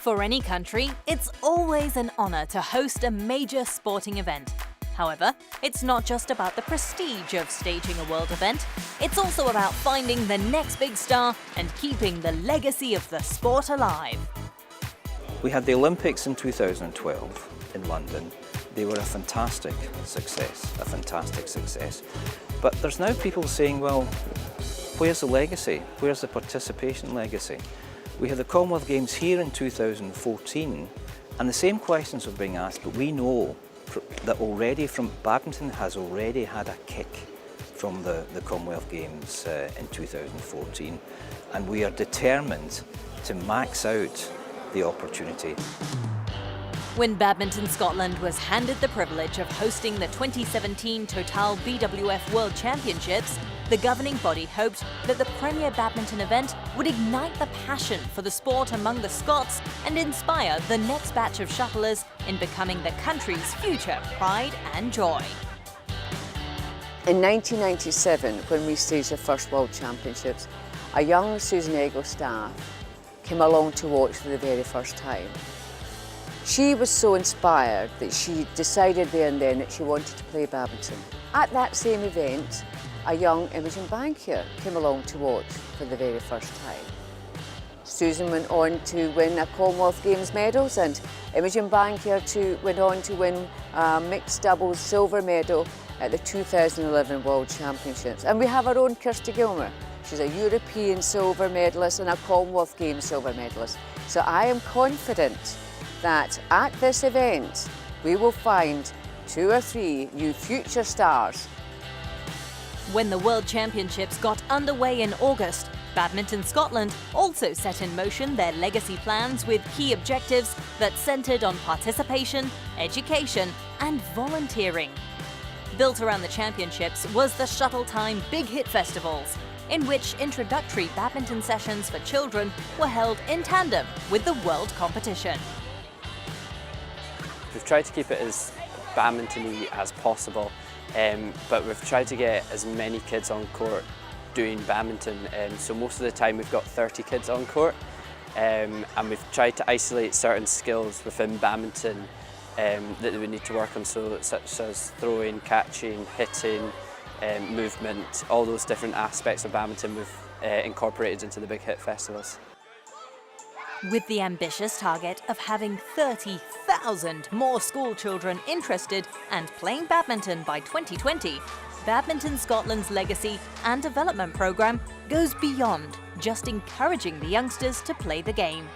For any country, it's always an honour to host a major sporting event. However, it's not just about the prestige of staging a world event, it's also about finding the next big star and keeping the legacy of the sport alive. We had the Olympics in 2012 in London. They were a fantastic success. But there's now people saying, well, where's the legacy? Where's the participation legacy? We had the Commonwealth Games here in 2014, and the same questions are being asked, but we know that already badminton has already had a kick from the Commonwealth Games in 2014, and we are determined to max out the opportunity. When Badminton Scotland was handed the privilege of hosting the 2017 Total BWF World Championships, the governing body hoped that the premier badminton event would ignite the passion for the sport among the Scots and inspire the next batch of shuttlers in becoming the country's future pride and joy. In 1997, when we staged the first World Championships, a young Susan Eggle staff came along to watch for the very first time. She was so inspired that she decided there and then that she wanted to play badminton. At that same event, a young Imogen Bankier came along to watch for the very first time. Susan went on to win a Commonwealth Games medals, and Imogen Bankier went on to win a mixed doubles silver medal at the 2011 World Championships. And we have our own Kirsty Gilmer. She's a European silver medalist and a Commonwealth Games silver medalist. So I am confident that at this event we will find 2 or 3 new future stars. When the World Championships got underway in August, Badminton Scotland also set in motion their legacy plans with key objectives that centred on participation, education and volunteering. Built around the championships was the Shuttle Time Big Hit Festivals, in which introductory badminton sessions for children were held in tandem with the world competition. We've tried to keep it as badminton-y as possible, but we've tried to get as many kids on court doing badminton. So most of the time we've got 30 kids on court, and we've tried to isolate certain skills within badminton that we need to work on, such as throwing, catching, hitting, movement, all those different aspects of badminton we've incorporated into the Big Hit Festivals. With the ambitious target of having 30,000 more school children interested and playing badminton by 2020, Badminton Scotland's legacy and development programme goes beyond just encouraging the youngsters to play the game.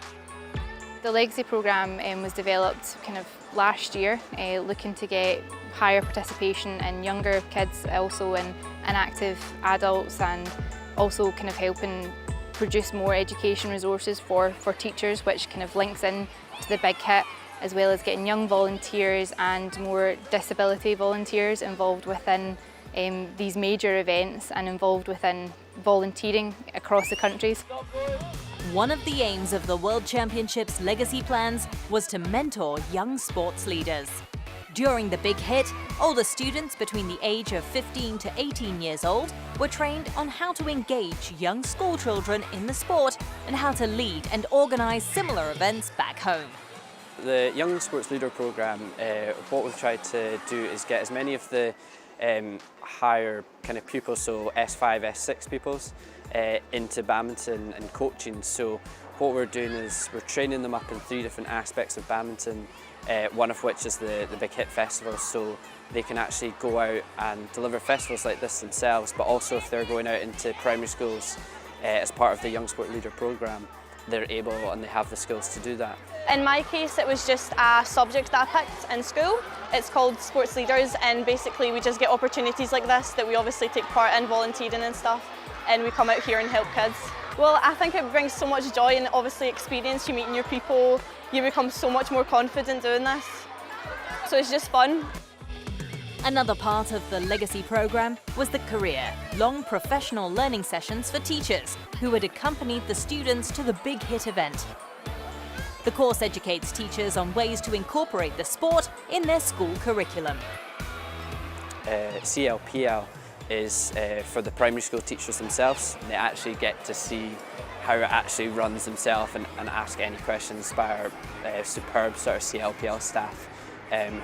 The legacy programme was developed kind of last year, looking to get higher participation in younger kids, also in active adults, and also kind of helping produce more education resources for teachers, which kind of links in to the Big Hit, as well as getting young volunteers and more disability volunteers involved within these major events and involved within volunteering across the countries. One of the aims of the World Championships legacy plans was to mentor young sports leaders. During the Big Hit, older students between the age of 15 to 18 years old were trained on how to engage young school children in the sport and how to lead and organise similar events back home. The Young Sports Leader programme, what we've tried to do is get as many of the higher kind of pupils, so S5, S6 pupils, into badminton and coaching. So what we're doing is we're training them up in 3 different aspects of badminton, one of which is the Big Hit Festival, so they can actually go out and deliver festivals like this themselves, but also if they're going out into primary schools as part of the Young Sport Leader programme, they're able and they have the skills to do that. In my case, it was just a subject that I picked in school. It's called Sports Leaders, and basically we just get opportunities like this that we obviously take part in, volunteering and stuff, and we come out here and help kids. Well, I think it brings so much joy and obviously experience. You meet new people, you become so much more confident doing this. So it's just fun. Another part of the legacy programme was the career-long professional learning sessions for teachers who had accompanied the students to the Big Hit event. The course educates teachers on ways to incorporate the sport in their school curriculum. CLPL is for the primary school teachers themselves, and they actually get to see how it actually runs themselves and ask any questions by our superb sort of CLPL staff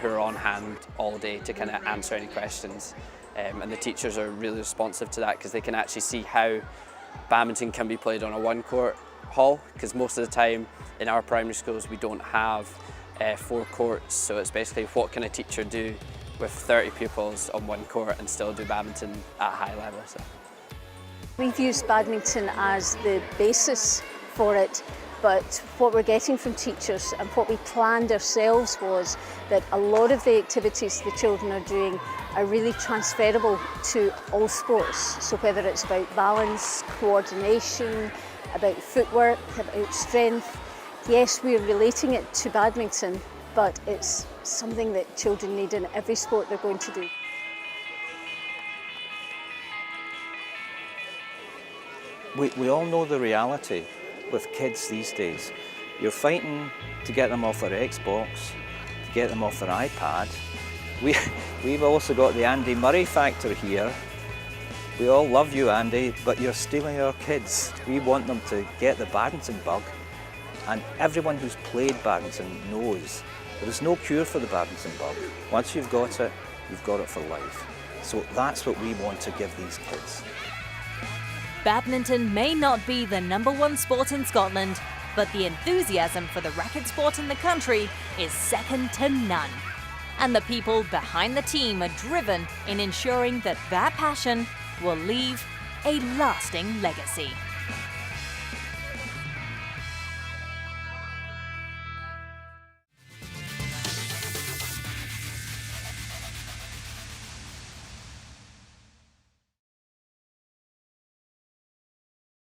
who are on hand all day to kind of answer any questions. And the teachers are really responsive to that because they can actually see how badminton can be played on a one-court hall, because most of the time in our primary schools we don't have 4 courts, so it's basically what can a teacher do with 30 pupils on one court and still do badminton at a high level. So. We've used badminton as the basis for it, but what we're getting from teachers and what we planned ourselves was that a lot of the activities the children are doing are really transferable to all sports. So whether it's about balance, coordination, about footwork, about strength, yes, we're relating it to badminton, but it's something that children need in every sport they're going to do. We all know the reality with kids these days. You're fighting to get them off their Xbox, to get them off their iPad. We've also got the Andy Murray factor here. We all love you, Andy, but you're stealing our kids. We want them to get the badminton bug, and everyone who's played badminton knows there is no cure for the badminton bug. Once you've got it for life. So that's what we want to give these kids. Badminton may not be the #1 sport in Scotland, but the enthusiasm for the racket sport in the country is second to none. And the people behind the team are driven in ensuring that their passion will leave a lasting legacy.